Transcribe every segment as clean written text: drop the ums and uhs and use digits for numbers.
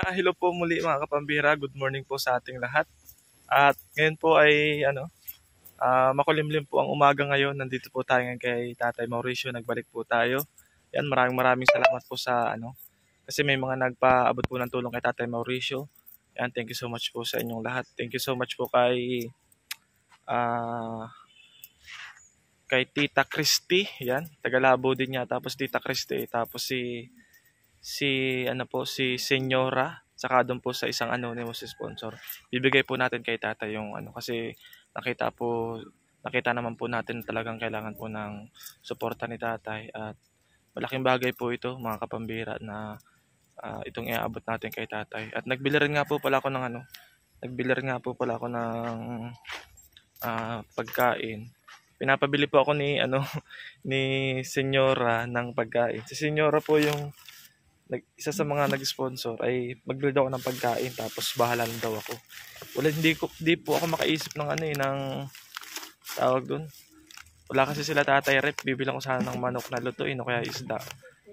Hello po muli mga kapambira. Good morning po sa ating lahat. At ngayon po ay makulimlim po ang umaga ngayon. Nandito po tayo ngayon kay Tatay Mauricio. Nagbalik po tayo. Yan, maraming salamat po sa kasi may mga nagpaabot po ng tulong kay Tatay Mauricio. Yan, thank you so much po sa inyong lahat. Thank you so much po kay Tita Christy. Yan, taga-Labo din niya. Tapos Tita Christy, tapos si Senyora, saka doon po sa isang anonymous sponsor. Bibigay po natin kay Tatay yung kasi nakita naman po natin talagang kailangan po ng suporta ni Tatay at malaking bagay po ito mga kapambira na itong iaabot natin kay Tatay. At nagbili rin nga po pala ako ng pagkain. Pinapabili po ako ni Senyora ng pagkain. Si Senyora po yung isa sa mga nag-sponsor ay mag-build ako ng pagkain tapos bahala lang daw ako. Hindi po ako makaisip ng ng tawag doon. Wala kasi sila Tatay rep, bibilang ko sana ng manok na lutuin o kaya isda.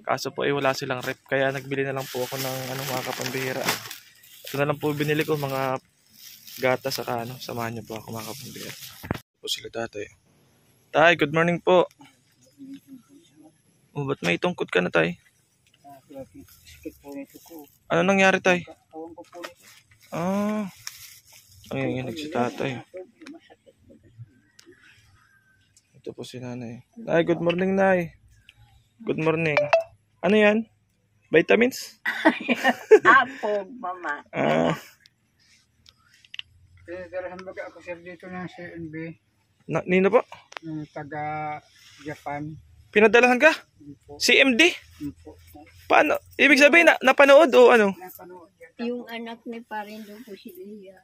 Kaso po wala silang rep kaya nagbili na lang po ako ng mga kapambihira. Ito na lang po binili ko mga gata saka samahan niyo po ako mga kapambihira. Po sila Tatay. Tay, good morning po. Ba't may tungkod ka na, Tay? Ano nangyari, Tay? Nanginginig si Tatay. Ito po si Nanay. Nay, good morning, Nay. Good morning. Ano yan? Vitamins? Apo, mama. Pinadalahan baga ako sir dito ng CNB. Nino po? Yung taga Japan. Pinadalahan ka? CMD? Paano? Ibig sabihin napanood o ano? Napanood yan. Yung anak ni Parindo po si Leia.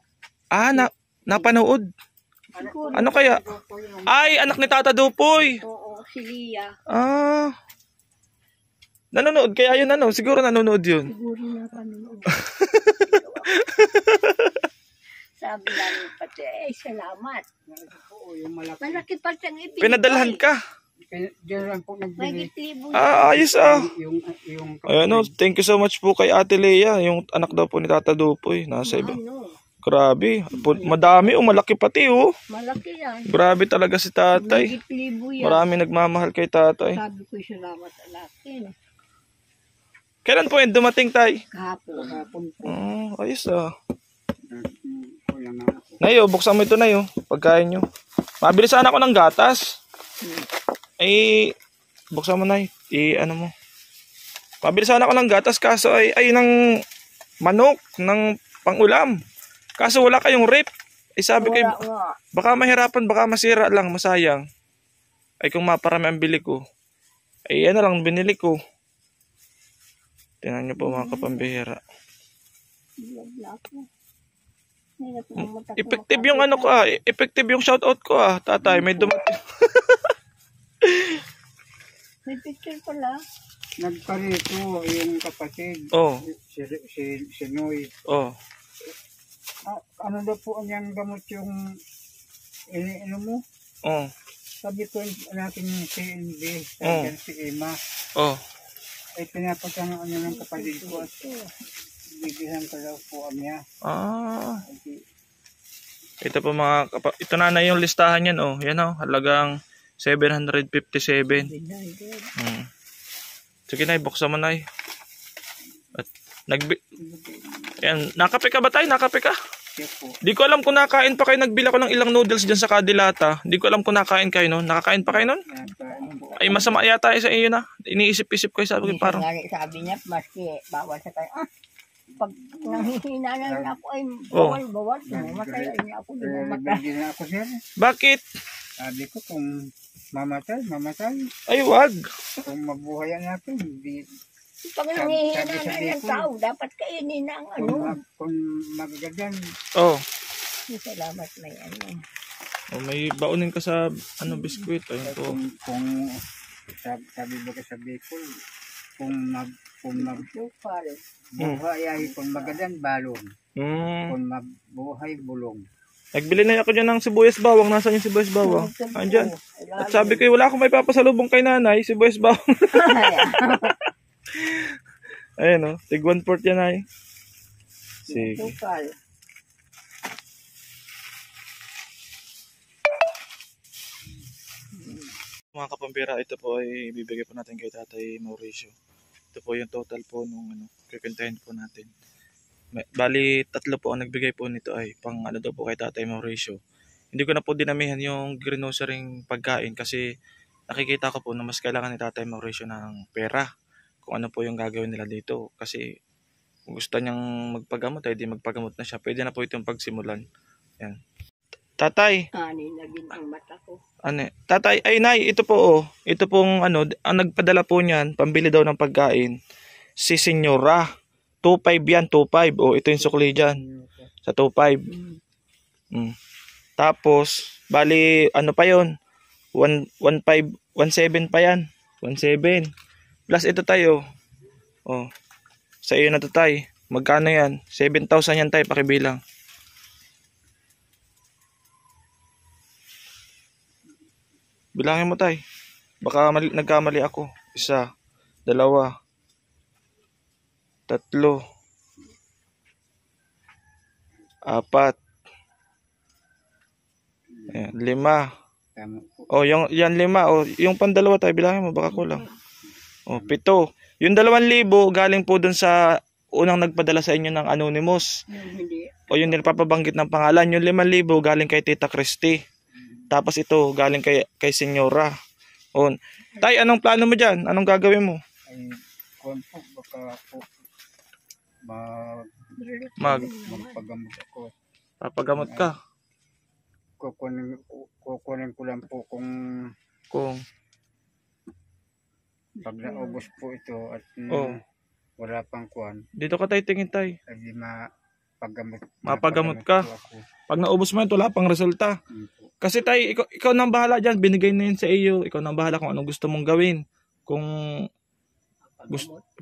Napanood. Siguro. Ano kaya? Ay, anak ni Tata Dupoy. Oo, si Leia. Nanonood kaya yun siguro nanonood yun. Siguro napanood. Sabi namin pati, salamat. Oo, yung malaki. Malaki pa siyang ibigay. Pinadalahan ka. Diyan lang po nagbili. Ayos Yung thank you so much po kay Ate Leia, yung anak daw po ni Tata Dupoy. Nasa iba. Grabe, madami malaki pati Malaki yan. Grabe talaga si Tatay. Marami nagmamahal kay Tatay. Sabi ko salamat alakin. Kailan po yan dumating, Tay? Kahapon po. Ayos Nayo, buksan mo ito Nayo, pagkain nyo. Mabili sana ako ng gatas. Buksan mo Nay. Ano mo. Mabili sana ako ng gatas kaso ay ng manok, ng pangulam. Kaso wala kayong rep. Sabi ko, baka mahirapan, baka masira lang, masayang. Kung maparami ang bili ko. Yan na lang binili ko. Tingnan nyo po mga kapambihira. Effective yung effective yung shoutout ko Tatay, may dumating. May picture pala. Nagparito yung kapatid. Si Noy. Ano daw po ang gamot yung iniinom mo? Sabi ko natin yung CNB, sabi si Emma. Ay pinapasang ng kapatid ko at bibigyan ko daw po niya. Ito po ito na yung listahan yan yan halagang 757. Sige Nay, buksan mo Nay. At nakape ka ba Tay? Nakape ka? Di ko alam kung nakain pa kayo. Nagbili ko ng ilang noodles dyan sa Kadilata. Di ko alam kung nakain kayo nun. Nakakain pa kayo nun? Ay masama yata sa iyo na. Iniisip-isip ko sabi ko parang. Sabi niya, maski bawal sa tayo. Pag nanghihina na ako ay bawal. Mamatay niya ako. Bigyan na ako sir. Bakit? Sabi ko kung mamatay. Ay wag. Kung mabuhayan natin, pag nanghihina na yung tao, dapat kainin na ang kung magagadan. Salamat may may baunin ka sa biskwit. Ayun po. Kung sabi ba ka sa Bicol, kung mabuhay ay kung magadan balon. Kung mabuhay bulong. Nagbili na ako dyan ng sibuyas bawang. Nasaan yung sibuyas bawang? Andyan. At sabi ko, wala akong may papasalubong kay Nanay, sibuyas bawang. Ayan tig 1/4 yan ay. Sige. Sukal. Mga kapambira, ito po ay bibigay po natin kay Tatay Mauricio. Ito po yung total po nung kikintahin po natin. Bali, 3 po ang nagbigay po nito ay pang daw po kay Tatay Mauricio. Hindi ko na po dinamihan yung grocerying pagkain kasi nakikita ko po na mas kailangan ni Tatay Mauricio ng pera kung ano po yung gagawin nila dito. Kasi kung gusto niyang magpagamot ay di magpagamot na siya. Pwede na po itong pagsimulan. Yan. Tatay. Ani na din ang mata ko. Ano? Tatay, ay nay, ito po oh. Ito pong ang nagpadala po niyan, pambili daw ng pagkain. Si Senyora. 2.5 yan, 2.5. Oh, ito yung sukli dyan. Sa 2.5. Tapos, bali, ano pa yon? 1.5, 1.7 pa yan. 1.7. Plus ito tayo. Oh. Sa iyo na to tay. Magkano yan? 7,000 yan tay, pakibilang. Bilangin mo tay. Baka nagkamali ako. 1, 2, 3, 4, 5. Oh, yan 5. Oh, yung pandalawa tayo bilangin mo baka kulang. Oh, 7. Yung 2,000 galing po dun sa unang nagpadala sa inyo ng Anonymous. O yung nilpapabanggit ng pangalan. Yung 5,000 galing kay Tita Christy. Tapos ito galing kay Senyora. Oh, tay, anong plano mo diyan? Anong gagawin mo? Ay, kung po, baka po magpagamot ako. Papagamot ka. Kukunin ko lang po kung pag naubos po ito at wala pang kuwan. Dito ka tay, tingin tay. Ay mapagamot ka. Pag naubos mo yan, wala pang resulta. Kasi tay, ikaw nang bahala dyan. Binigay na yun sa iyo. Ikaw nang bahala kung anong gusto mong gawin. Kung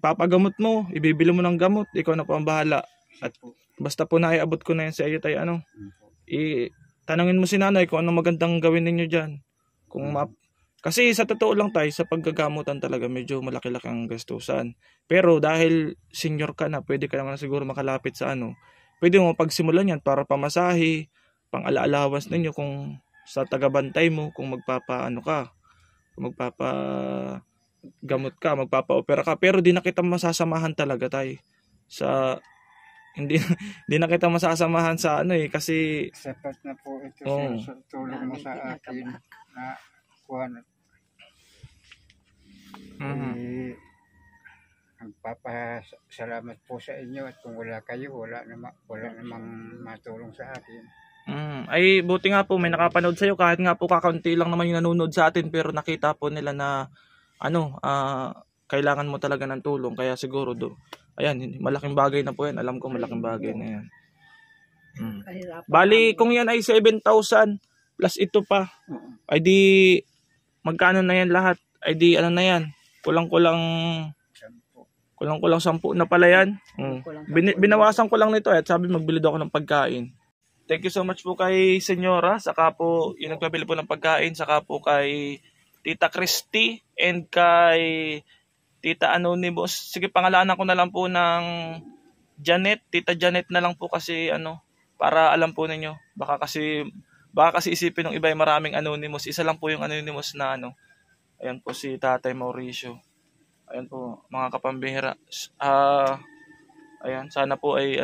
papagamot mo, ibibili mo ng gamot, ikaw na po ang bahala. At basta po naiabot ko na yan sa iyo tay, tanungin mo si nanay kung anong magandang gawin ninyo dyan. Kasi sa totoo lang tay, sa paggagamutan talaga medyo malaki-laki ang gastusan. Pero dahil senior ka na, pwede ka naman siguro makalapit sa pwede mo pagsimulan yan para pamasahe, pang ala-allowance ninyo kung sa tagabantay mo, kung magpapagamot ka, magpapa-opera ka. Pero di na kita masasamahan talaga tay. Hindi na kita masasamahan sa kasi sapat na po ito sa tulong mo sa akin na kuwan. Nagpapasalamat po sa inyo at kung wala kayo, wala namang matulong sa akin. Ay buti nga po may nakapanood sa iyo kahit nga po kakaunti lang naman yung nanonood sa atin pero nakita po nila na kailangan mo talaga ng tulong kaya siguro ayan, malaking bagay na po yan. Alam ko malaking bagay na yan. Bali kung yan ay 7,000 plus ito pa ay di magkano na yan lahat? Ay di na yan? Kulang-kulang 10 na pala yan. Binawasan ko lang nito at sabi magbili daw ako ng pagkain. Thank you so much po kay Senyora, saka po yung nagpabili po ng pagkain, saka po kay Tita Christy and kay Tita Anonymous. Sige, pangalanan ko na lang po ng Janet, Tita Janet na lang po kasi para alam po ninyo. Baka kasi isipin ng iba ay maraming Anonymous. Isa lang po yung Anonymous na Ayan po si Tatay Mauricio. Ayan po mga kapambihira. Ayan, sana po ay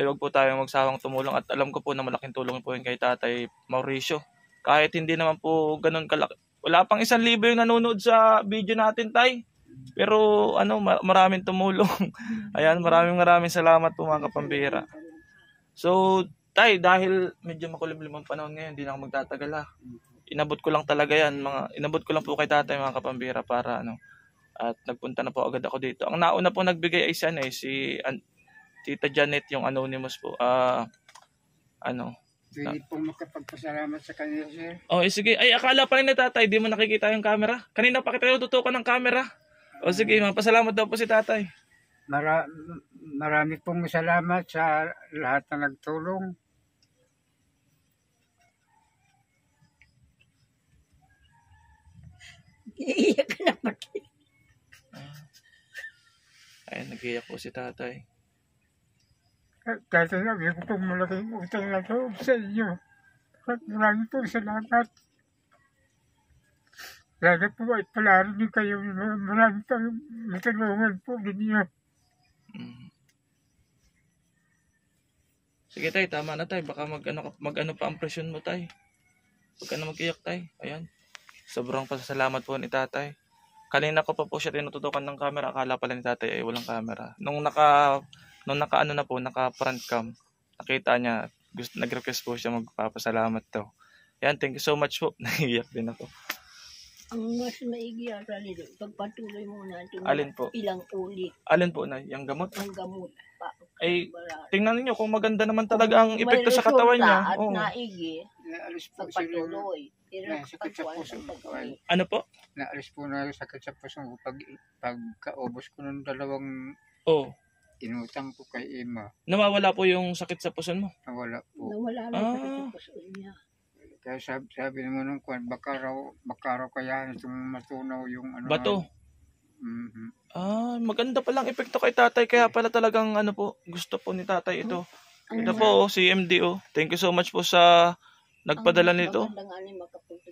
wag po tayong magsawang tumulong at alam ko po na malaking tulong po yun kay Tatay Mauricio. Kahit hindi naman po ganun kalaki. Wala pang 1,000 yung nanonood sa video natin tay. Pero maraming tumulong. Ayan, maraming salamat po mga kapambihira. So, tay, dahil medyo makulimlim ang panahon ngayon, hindi na ako magtatagal Inabot ko lang talaga yan. Inabot ko lang po kay tatay mga kapambihira para at nagpunta na po agad ako dito. Ang nauna po nagbigay ay si Tita Janet, yung Anonymous po. Pwede pong makapagpasalamat sa kanila, sir. Sige. Ay, akala pa rin na tatay, di mo nakikita yung camera. Kanina pa kita tutukan ng camera. Sige, magpasalamat daw po si tatay. Marami pong salamat sa lahat na nagtulong. Iiyak ka na pati. Ay, nag-iyak po si tatay. Kahit sabi ko pong malaking utang na loob sa inyo. At maraming po salamat. Lalo po ay palaro din kayo. Maraming pang matulungan po ninyo. Sige tay, tama na tay. Baka mag-ano pa ang presyon mo tay. Huwag ka na mag-iyak tay. Ayan. Sobrang pasasalamat po ni tatay. Kanina ko pa po siya tinututukan ng camera. Akala pala ni tatay ay walang camera. Nung naka ano na po, naka front cam, nakita niya, nag-request po siya magpapasalamat daw. Ayan, thank you so much po. Naiiyak din ako. Ang mas maigi ata nito, pagpatuloy mo natin Alin po? ilang ulit Alin po na? Yung gamot? ang gamot. Ay, tingnan niyo kung maganda naman talaga ang epekto sa katawan niya. At naigi, Naalis po sila. pagpatuloy. Pero Sakit sa pag puso ko. Ano po? Naalis po na sakit sa puso ko pagkaubos ko ng 2 Oh, inutang ko kay Ima. nawawala po yung sakit sa puson mo. Nawala po. nawala lang sa puso niya. Kaya sabi naman nung kwan, baka raw kaya itong matunaw yung ano. Bato. Mhm. Maganda palang epekto kay tatay. Kaya pala talagang ano po, gusto po ni tatay ito. Ito po, si MDO. Thank you so much po sa nagpadala nito. Mas maganda nga na makapunta.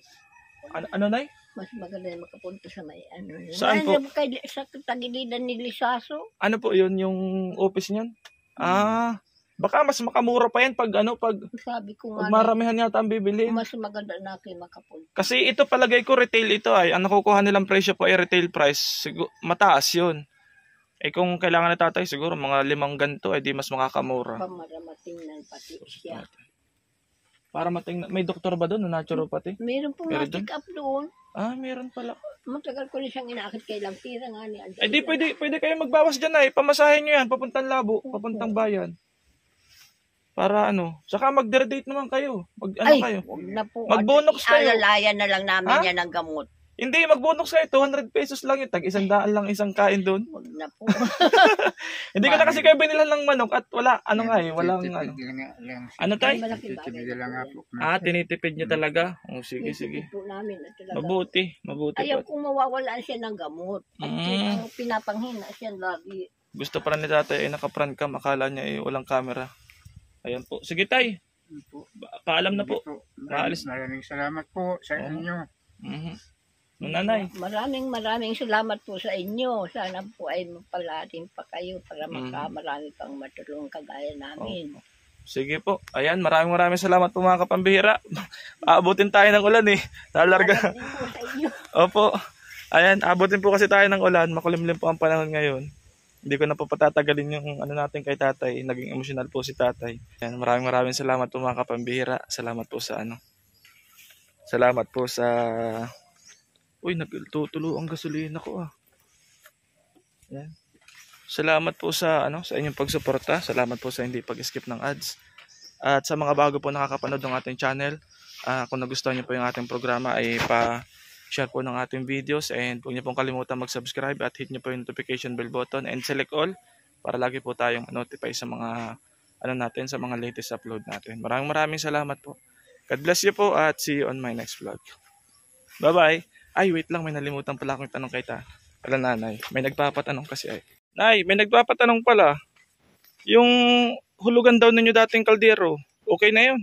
Ano nay? Mas maganda na makapunta sa may ano. Saan po? Sa tagilidan ni Lisaso. Ano po yun, yung office niyan? Baka mas makamura pa yan pag Sabi ko pag nga, maramihan yata ang bibili. mas maganda na kayo makapunta. Kasi ito palagay ko retail ito ay. Ang nakukuha nilang presyo po ay retail price. Mataas yun. Eh kung kailangan na tatay siguro mga 5 ganito ay di mas makakamura. Para matingnan pati siya. Para matingnan. May doktor ba doon na naturopathy? Meron po Meron na check up doon. Meron pala. Matagal ko na siyang inaakit kay lang tira nga ni Ay di pwede kayo magbawas dyan ay. Pamasahin nyo yan. Papuntang Labo. Papuntang bayan. Para Saka mag-date naman kayo. Kayo. Huwag na po. Mag-bonox kayo. Alalayan na lang namin yan ng gamot. Hindi, mag-bonox kayo. 200 pesos lang yun. Tag 100 lang isang kain doon. Huwag na po. Hindi ko na kasi kayo binilhan ng manok at wala. Walang Ano tayo? Titipid lang nga po. Tinitipid niyo talaga. Sige. Po namin na talaga. Mabuti Ayaw po. kung mawawalaan siya ng gamot. At ang pinapanghina siya lagi. Gusto pa rin ni tatay ay naka-front cam. Akala niya ay walang camera. Ayan po. Sige tay. Paalam na po. Maalis. Maraming salamat po sa inyo. Nanay. Maraming salamat po sa inyo. Sana po ay mapalating pa kayo para marami pang matulong kagaya namin. Sige po. Ayan, maraming salamat po mga kapambihira. Aabutin tayo ng ulan eh. Talarga. Salamat din po sa inyo. Opo. Ayan, abutin po kasi tayo ng ulan. Makulimlim po ang panahon ngayon. Hindi ko na po patatagalin yung natin kay tatay. Naging emosyonal po si tatay. Ayan, maraming salamat po mga kapambihira. Salamat po sa Salamat po sa Uy, nagtutulo ang gasolina ko Ayan. Salamat po sa sa inyong pagsuporta. Salamat po sa hindi pag-skip ng ads. At sa mga bago po nakakapanood ng ating channel, kung nagustuhan niyo po yung ating programa ay pa-share po ng ating videos and huwag niyo pong kalimutan mag-subscribe at hit niyo po yung notification bell button and select all para lagi po tayong notify sa mga natin sa mga latest upload natin. Maraming salamat po. God bless you po at see you on my next vlog. Bye-bye. Ay, wait lang. May nalimutan pala akong tanong kay nanay. May nagpapatanong kasi ay. Nay, may nagpapatanong pala. Yung hulugan daw ninyo dating kaldero, okay na yun?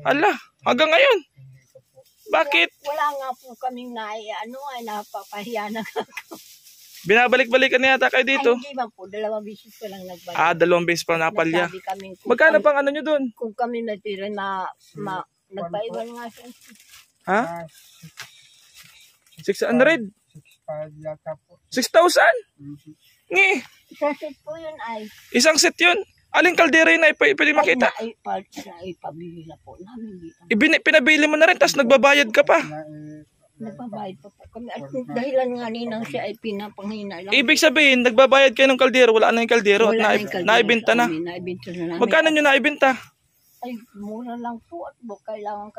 Ala, hanggang ngayon. Bakit? Wala nga po kaming napapahiya na. Binabalik-balikan na yata kayo dito. Ay, hindi man po. 2 beses ko lang nagbalik. 2 beses pa napalya. Nagsabi kami Magkano pang nyo dun? kung kami natira nagpaiwan nga siya. Ha? 600? 6,000? Ngi. Isang set po yun ay. Isang set yun. Aling kaldero yun ay pwede makita? Ay, pabili na po namin dito. Pinabili mo na rin, tapos nagbabayad ka pa. Nagbabayad pa po kami. At dahilan nga ninang siya ay pinapanghina lang. Ibig sabihin, nagbabayad kayo ng kaldero, wala na yung kaldero. Wala na yung kaldero Naibenta na. Naibenta na namin. Magkano nyo naibenta? Ay, mura lang po. At kailangan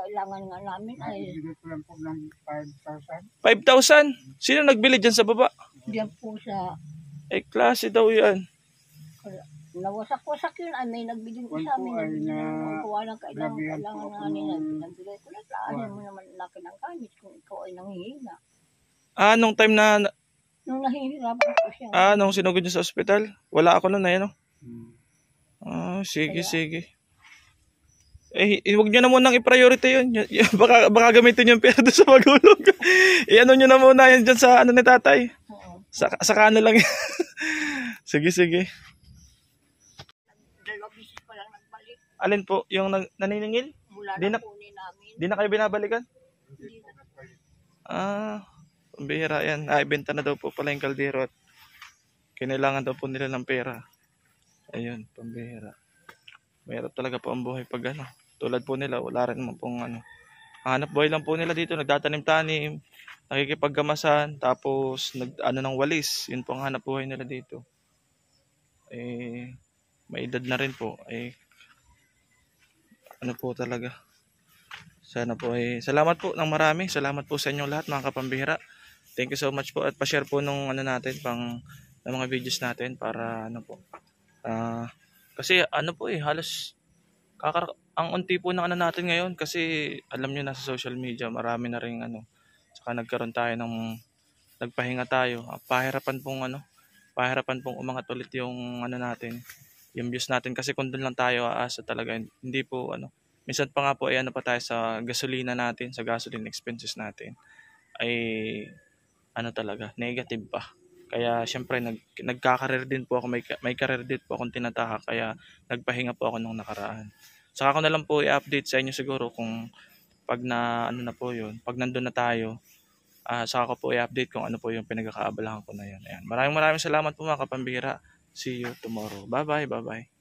nga namin ay. Bigay ko lang po ng 5,000. 5,000? Sino nagbili dyan sa baba? Diyan po sa Klase daw yan. nawasak-wasak yun. Ay, may nagbigay ko sa amin. Kuha ng kailangan nga nila. Nagbigay ko na. Klaanin mo naman laki ng kanis kung ikaw ay nanghihina. Nung time na... Nung nahihirapan ko siya. nung sinugod nyo sa ospital? Wala ako nun, Oh, sige, Kaya- sige. Huwag nyo na munang i-priority yun. Baka gamitin yung pera doon sa magulang. I-ano nyo na muna yan dyan sa ano ni tatay. Oo. Sa kano lang yan. Sige, sige. Dalawang bisis pa lang nagbalik. Alin po, yung naniningil? Mula Di na na- kunin namin. Di na kayo binabalikan? Hindi na. Ah, pambihira yan. Ibenta na daw po pala yung kaldero at kinailangan daw po nila ng pera. Ayun, pambihira. Mahirap talaga po ang buhay pag ano. Tulad po nila, wala rin naman pong ano. Hanap buhay lang po nila dito, nagtatanim-tanim, nakikipagkamasan, tapos ano ng walis. Yun po ang hanap buhay nila dito. May edad na rin po. Ano po talaga. Sana po salamat po ng marami. Salamat po sa inyong lahat mga kapambihira. Thank you so much po at pa-share po nung ano natin ng mga videos natin para ano po. Kasi ano po halos ang unti po ng ano natin ngayon kasi alam niyo nasa social media marami na ring ano. Saka nagkaroon tayo nagpahinga tayo. Pahirapan pong umangat ulit yung ano natin, yung views natin kasi kung doon lang tayo aasa talaga hindi po ano. Minsan pa nga po ano pa tayo sa gasolina natin, sa gasoline expenses natin ay ano talaga, negative pa. Kaya syempre nagkakareer din po ako, may career din po akong tinatahak kaya nagpahinga po ako nung nakaraan. Saka ako na lang po i-update sa inyo siguro kung pag na ano na po 'yun, pag nandoon na tayo, saka ko po i-update kung ano po yung pinagkakaabalahan ko na 'yan. Ayan. Maraming salamat po mga kapambihira. See you tomorrow. Bye-bye.